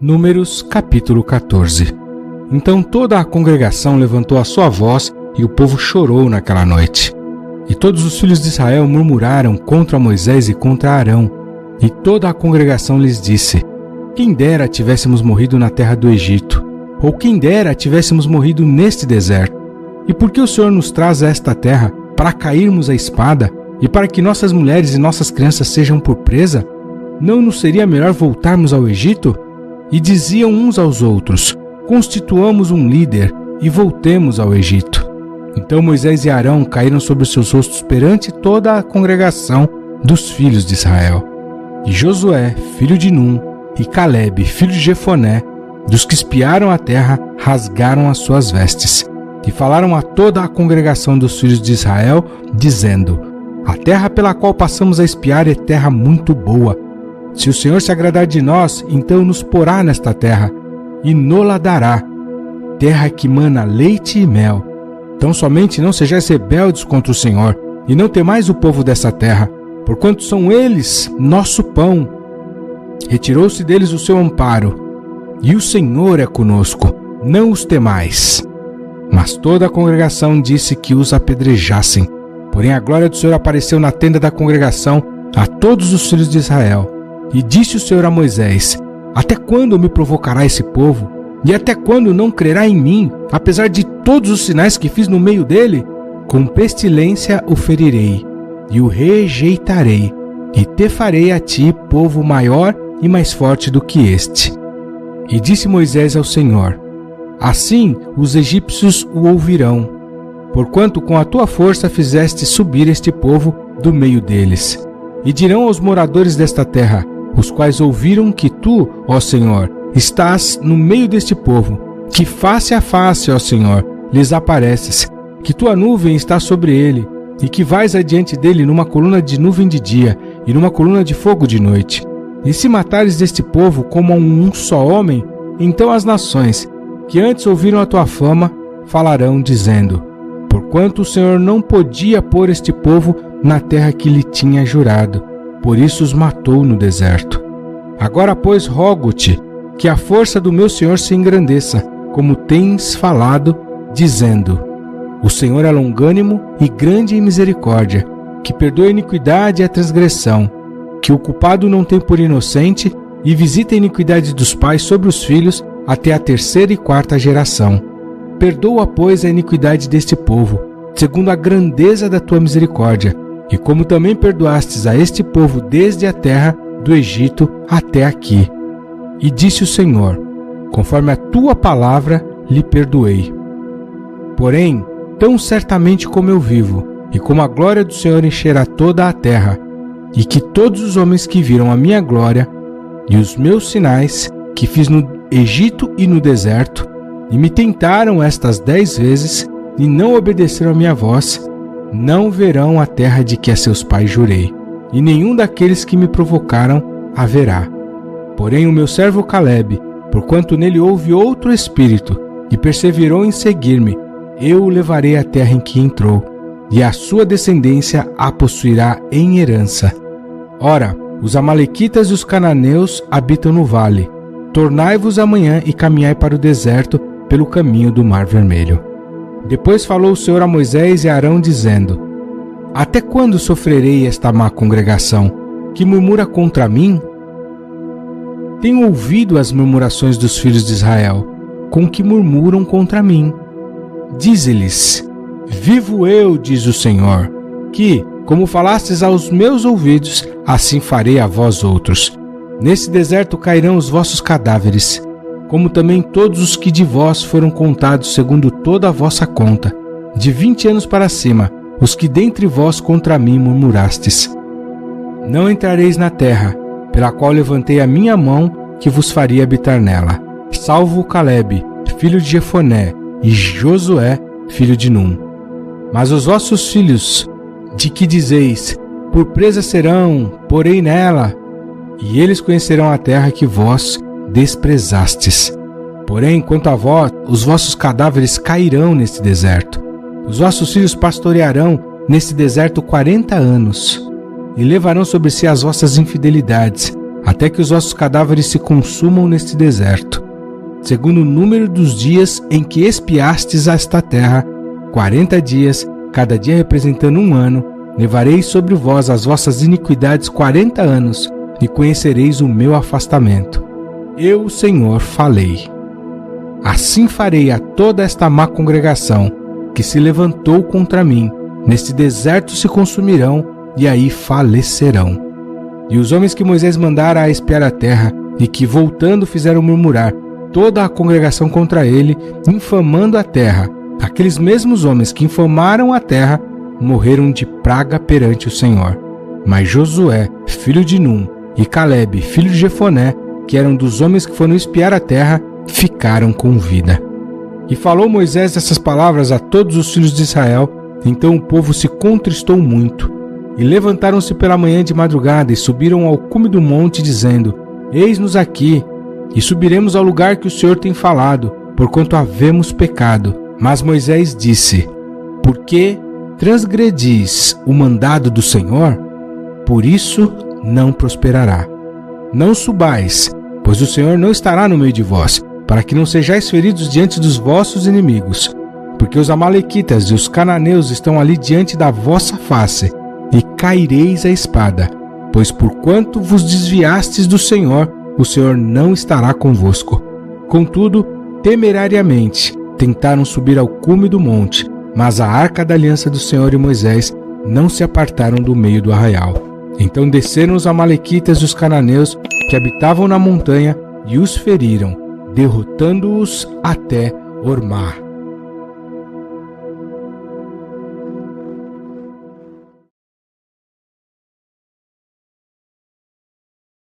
Números capítulo 14. Então toda a congregação levantou a sua voz e o povo chorou naquela noite. E todos os filhos de Israel murmuraram contra Moisés e contra Arão. E toda a congregação lhes disse: quem dera tivéssemos morrido na terra do Egito, ou quem dera tivéssemos morrido neste deserto. E por que o Senhor nos traz a esta terra para cairmos à espada e para que nossas mulheres e nossas crianças sejam por presa? Não nos seria melhor voltarmos ao Egito? E diziam uns aos outros: constituamos um líder e voltemos ao Egito. Então Moisés e Arão caíram sobre os seus rostos perante toda a congregação dos filhos de Israel. E Josué, filho de Num, e Calebe, filho de Jefoné, dos que espiaram a terra, rasgaram as suas vestes. E falaram a toda a congregação dos filhos de Israel, dizendo: a terra pela qual passamos a espiar é terra muito boa. Se o Senhor se agradar de nós, então nos porá nesta terra, e nola dará, terra que mana leite e mel. Então somente não sejais rebeldes contra o Senhor, e não temais o povo dessa terra, porquanto são eles nosso pão. Retirou-se deles o seu amparo, e o Senhor é conosco, não os temais. Mas toda a congregação disse que os apedrejassem. Porém a glória do Senhor apareceu na tenda da congregação a todos os filhos de Israel. E disse o Senhor a Moisés: até quando me provocará esse povo? E até quando não crerá em mim, apesar de todos os sinais que fiz no meio dele? Com pestilência o ferirei, e o rejeitarei, e te farei a ti povo maior e mais forte do que este. E disse Moisés ao Senhor: assim os egípcios o ouvirão, porquanto com a tua força fizeste subir este povo do meio deles. E dirão aos moradores desta terra, os quais ouviram que tu, ó Senhor, estás no meio deste povo, que face a face, ó Senhor, lhes apareces, que tua nuvem está sobre ele, e que vais adiante dele numa coluna de nuvem de dia e numa coluna de fogo de noite. E se matares deste povo como a um só homem, então as nações, que antes ouviram a tua fama, falarão, dizendo: porquanto o Senhor não podia pôr este povo na terra que lhe tinha jurado, por isso os matou no deserto. Agora, pois, rogo-te que a força do meu Senhor se engrandeça, como tens falado, dizendo: o Senhor é longânimo e grande em misericórdia, que perdoa a iniquidade e a transgressão, que o culpado não tem por inocente, e visita a iniquidade dos pais sobre os filhos até a 3ª e 4ª geração. Perdoa, pois, a iniquidade deste povo, segundo a grandeza da tua misericórdia, e como também perdoastes a este povo desde a terra do Egito até aqui. E disse o Senhor: conforme a tua palavra lhe perdoei. Porém, tão certamente como eu vivo, e como a glória do Senhor encherá toda a terra, e que todos os homens que viram a minha glória e os meus sinais que fiz no Egito e no deserto, e me tentaram estas 10 vezes, e não obedeceram a minha voz, não verão a terra de que a seus pais jurei, e nenhum daqueles que me provocaram a verá. Porém o meu servo Calebe, porquanto nele houve outro espírito, e perseverou em seguir-me, eu o levarei à terra em que entrou, e a sua descendência a possuirá em herança. Ora, os amalequitas e os cananeus habitam no vale. Tornai-vos amanhã e caminhai para o deserto pelo caminho do Mar Vermelho. Depois falou o Senhor a Moisés e a Arão, dizendo: até quando sofrerei esta má congregação, que murmura contra mim? Tenho ouvido as murmurações dos filhos de Israel, com que murmuram contra mim. Dize-lhes: vivo eu, diz o Senhor, que, como falastes aos meus ouvidos, assim farei a vós outros. Nesse deserto cairão os vossos cadáveres, como também todos os que de vós foram contados segundo toda a vossa conta, de 20 anos para cima, os que dentre vós contra mim murmurastes. Não entrareis na terra, pela qual levantei a minha mão, que vos faria habitar nela, salvo Calebe, filho de Jefoné, e Josué, filho de Num. Mas os vossos filhos, de que dizeis: por presa serão, porei nela, e eles conhecerão a terra que vós desprezastes. Porém, quanto a vós, os vossos cadáveres cairão neste deserto. Os vossos filhos pastorearão neste deserto 40 anos, e levarão sobre si as vossas infidelidades, até que os vossos cadáveres se consumam neste deserto. Segundo o número dos dias em que espiastes esta terra, 40 dias, cada dia representando 1 ano, levareis sobre vós as vossas iniquidades 40 anos, e conhecereis o meu afastamento. Eu, o Senhor, falei. Assim farei a toda esta má congregação, que se levantou contra mim, neste deserto se consumirão, e aí falecerão. E os homens que Moisés mandara a espiar a terra, e que voltando fizeram murmurar toda a congregação contra ele, infamando a terra, aqueles mesmos homens que infamaram a terra, morreram de praga perante o Senhor. Mas Josué, filho de Num, e Calebe, filho de Jefoné, que eram dos homens que foram espiar a terra, ficaram com vida. E falou Moisés essas palavras a todos os filhos de Israel. Então o povo se contristou muito. E levantaram-se pela manhã de madrugada e subiram ao cume do monte, dizendo: Eis-nos aqui, e subiremos ao lugar que o Senhor tem falado, porquanto havemos pecado. Mas Moisés disse: Por que transgredis o mandado do Senhor? Por isso não prosperará. Não subais, pois o Senhor não estará no meio de vós, para que não sejais feridos diante dos vossos inimigos. Porque os amalequitas e os cananeus estão ali diante da vossa face, e caireis à espada. Pois porquanto vos desviastes do Senhor, o Senhor não estará convosco. Contudo, temerariamente tentaram subir ao cume do monte, mas a arca da aliança do Senhor e Moisés não se apartaram do meio do arraial. Então desceram os amalequitas e os cananeus que habitavam na montanha e os feriram, derrotando-os até Ormá.